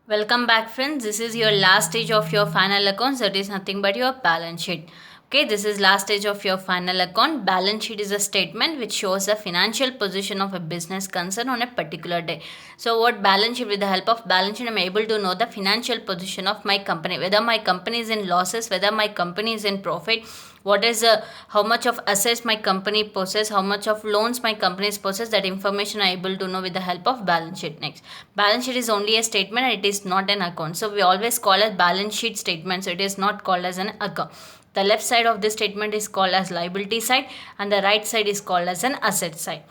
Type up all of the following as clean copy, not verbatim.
Welcome back, friends. This is your last stage of your final accounts. That is nothing but your balance sheet. Okay, this is last stage of your final account. Balance sheet is a statement which shows the financial position of a business concern on a particular day. So, what balance sheet? With the help of balance sheet, I'm able to know the financial position of my company. Whether my company is in losses, whether my company is in profit, what is how much of assets my company possesses, how much of loans my company possesses. That information I able to know with the help of balance sheet. Next, balance sheet is only a statement and it is not an account, so we always call it balance sheet statement, so it is not called as an account. The left side of this statement is called as liability side and the right side is called as an asset side.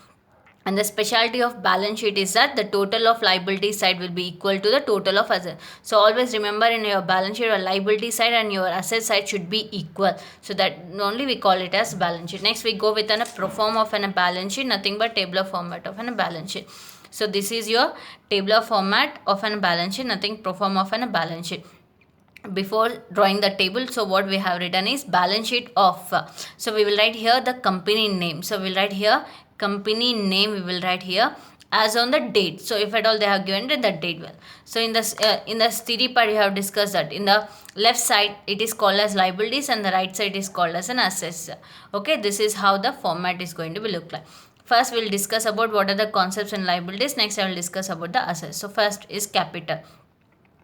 And the specialty of balance sheet is that the total of liability side will be equal to the total of asset. So always remember, in your balance sheet, your liability side and your asset side should be equal. So that only we call it as balance sheet. Next we go with a pro forma of a balance sheet, nothing but tabular format of a balance sheet. So this is your tabular format of a balance sheet, nothing pro forma of a balance sheet. Before drawing the table, so what we have written is balance sheet of so we will write here the company name. So we'll write here company name, we will write here as on the date. So if at all they have given the date, well, so in the theory part you have discussed that in the left side it is called as liabilities and the right side is called as an assets. Okay, this is how the format is going to be look like. First we'll discuss about what are the concepts in liabilities. Next I will discuss about the assets. So first is capital.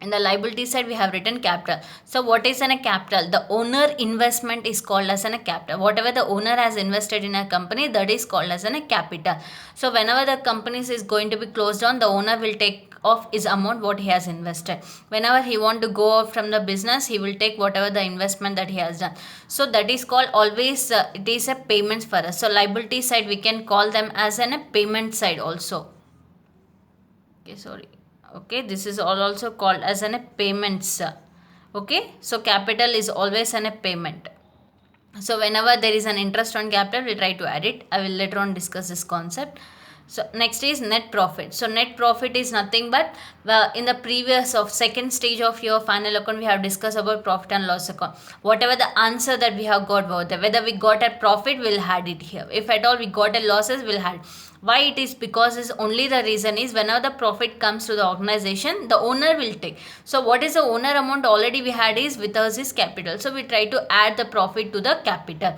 In the liability side we have written capital. So what is a capital? The owner investment is called as a capital. Whatever the owner has invested in a company, that is called as a capital. So whenever the company is going to be closed down, the owner will take off his amount what he has invested. Whenever he want to go out from the business, he will take whatever the investment that he has done. So that is called always it is a payment for us. So liability side we can call them as a payment side also. Okay, sorry. Okay, this is all also called as an a payments. Okay, so capital is always an a payment. So whenever there is an interest on capital, we try to add it. I will later on discuss this concept. So next is net profit. So net profit is nothing but in the previous of second stage of your final account we have discussed about profit and loss account. Whatever the answer that we have got, whether we got a profit, we'll add it here. If at all we got a losses, we'll add. Why it is? Because is only the reason is whenever the profit comes to the organization, the owner will take. So what is the owner amount already we had is with us is capital. So we try to add the profit to the capital.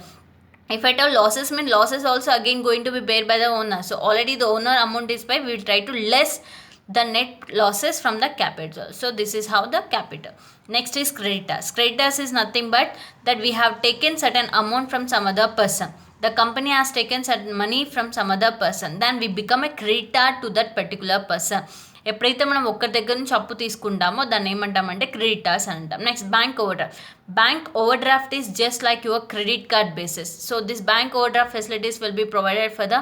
If at all losses mean losses also again going to be paid by the owner. So already the owner amount is paid, we will try to less the net losses from the capital. So this is how the capital. Next is creditors. Creditors is nothing but that we have taken certain amount from some other person. The company has taken certain money from some other person, then we become a creditor to that particular person. ఎప్పుడైతే మనం ఒక్కరి దగ్గర నుంచి అప్పు తీసుకుంటామో దాన్ని ఏమంటామంటే creditors అని అంటాం. Next bank over draft. Bank over draft is just like your credit card basis. So this bank over draft facilities will be provided for the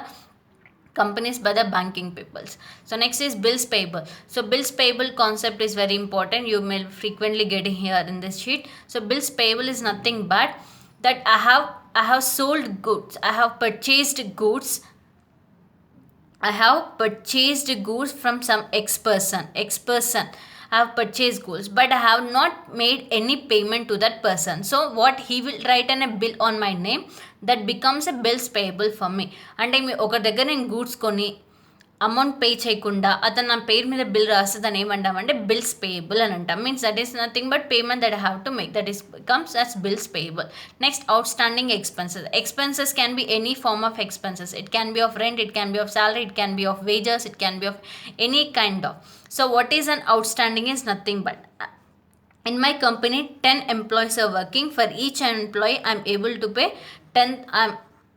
companies by the banking peoples. So next is bills payable. So bills payable concept is very important, you may frequently getting here in this sheet. So bills payable is nothing but that I have sold goods, I have purchased goods, I have purchased goods from some X person. I have purchased goods, but I have not made any payment to that person. So what he will write in a bill on my name, that becomes a bills payable for me. అంటే ఒక దగ్గర నేను goods కొని amount pay చేయకుండా అతను నా పేరు మీద బిల్ రాస్తే దాన్ని ఏమంటామంటే బిల్స్ పేయబుల్ అని అంటాం. Means that is nothing but payment that I have to make, that is comes as bills payable. Next outstanding expenses. Expenses can be any form of expenses. It can be of rent, it can be of salary, it can be of wages, it can be of any kind of. So what is an outstanding is nothing but in my company 10 employees are working. For each employee I'm able to pay 10, I'm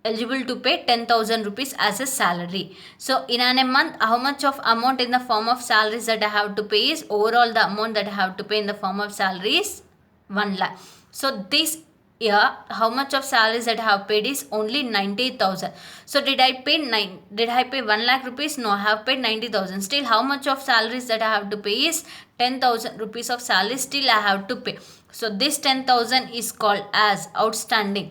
eligible to pay 10,000 rupees as a salary. So in a month, how much of amount in the form of salaries that I have to pay is overall the amount that I have to pay in the form of salary is 1 lakh. So this year how much of salaries that I have paid is only 90,000. So did I pay 1 lakh rupees? No, I have paid 90,000. Still how much of salaries that I have to pay is 10,000 rupees of salary still I have to pay. So this 10,000 is called as outstanding.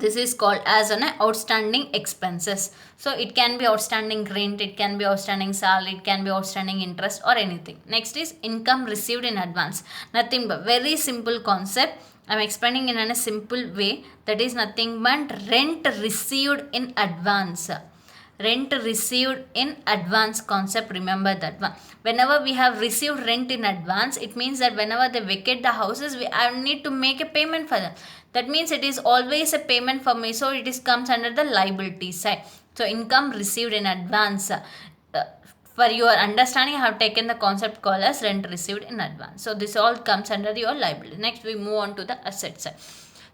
This is called as an outstanding expenses. So it can be outstanding rent, it can be outstanding salary, it can be outstanding interest or anything. Next is income received in advance. Nothing but very simple concept, I'm explaining in a simple way. That is nothing but rent received in advance. rent received in advance concept, remember that one. Whenever we have received rent in advance, it means that whenever they vacate the houses, we need to make a payment for them. That means it is always a payment for me, so it is comes under the liability side. So income received in advance. For your understanding, I have taken the concept called as rent received in advance. So this all comes under your liability. Next we move on to the asset side.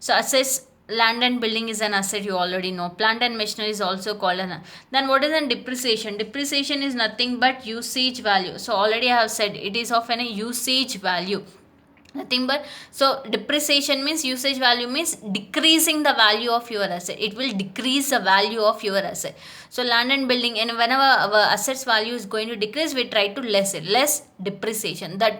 So assets, land and building is an asset, you already know. Plant and machinery is also called an. Then what is an depreciation? Depreciation is nothing but usage value. So already I have said it is of an usage value, nothing but. So depreciation means usage value, means decreasing the value of your asset. It will decrease the value of your asset. So land and building, and whenever our assets value is going to decrease, we try to less depreciation. That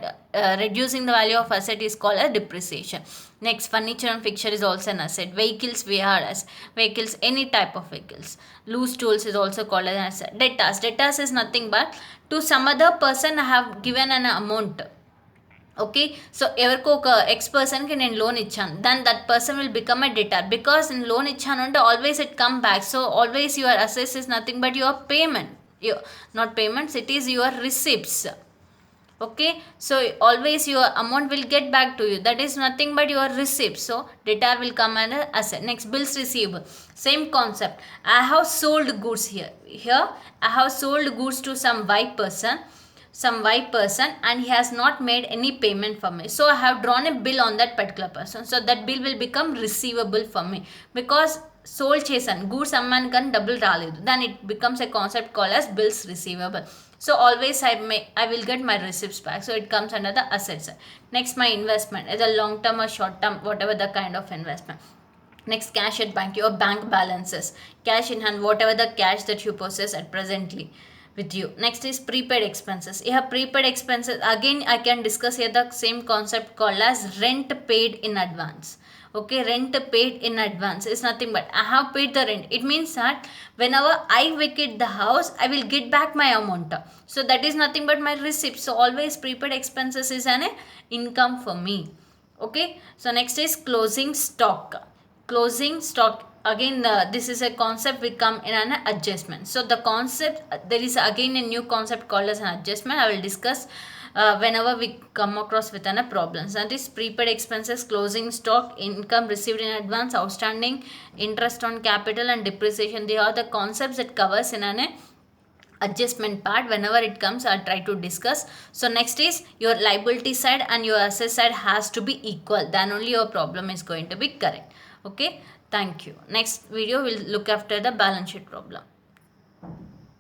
reducing the value of asset is called a depreciation. Next, furniture and fixture is also an asset. Vehicles, we are as vehicles, any type of vehicles. Loose tools is also called an asset. Debtors is nothing but to some other person I have given an amount. Okay, so ఎవరికో ఒక x పర్సన్కి నేను loan ఇచ్చాను, then that person will become a debtor. Because నేను loan ఇచ్చాను అంటే always it come back. So always your అసెస్ is nothing but your payment, not payments, it is your receipts. Okay, so always your amount will get back to you, that is nothing but your receipt. So debtor will come under asset. Next, bills receivable, same concept. I have sold goods. Here I have sold goods to some Y person and he has not made any payment for me. So I have drawn a bill on that particular person. So that bill will become receivable for me because sold చేశాను, goods అమ్మాను కానీ డబ్బులు రాలేదు. then it becomes a concept called as bills receivable. So always I will get my receipts back. So it comes under the assets. Next, my investment, either long term or short term, whatever the kind of investment. Next, cash at bank, your bank balances, cash in hand, whatever the cash that you possess at presently with you. Next is prepaid expenses. You have prepaid expenses, again I can discuss here the same concept called as rent paid in advance. Okay, rent paid in advance is nothing but I have paid the rent. It means that whenever I vacate the house, I will get back my amount. So that is nothing but my receipt. So always prepaid expenses is an income for me. Okay, so next is closing stock. Again, this is a concept we come in an adjustment. So the concept, there is again a new concept called as an adjustment. I will discuss whenever we come across with a problem. So that is prepaid expenses, closing stock, income received in advance, outstanding interest on capital, and depreciation. They are the concepts that covers in an adjustment part. Whenever it comes, I'll try to discuss. So next is your liability side and your asset side has to be equal, then only your problem is going to be correct. Okay, thank you. Next video we'll look after the balance sheet problem.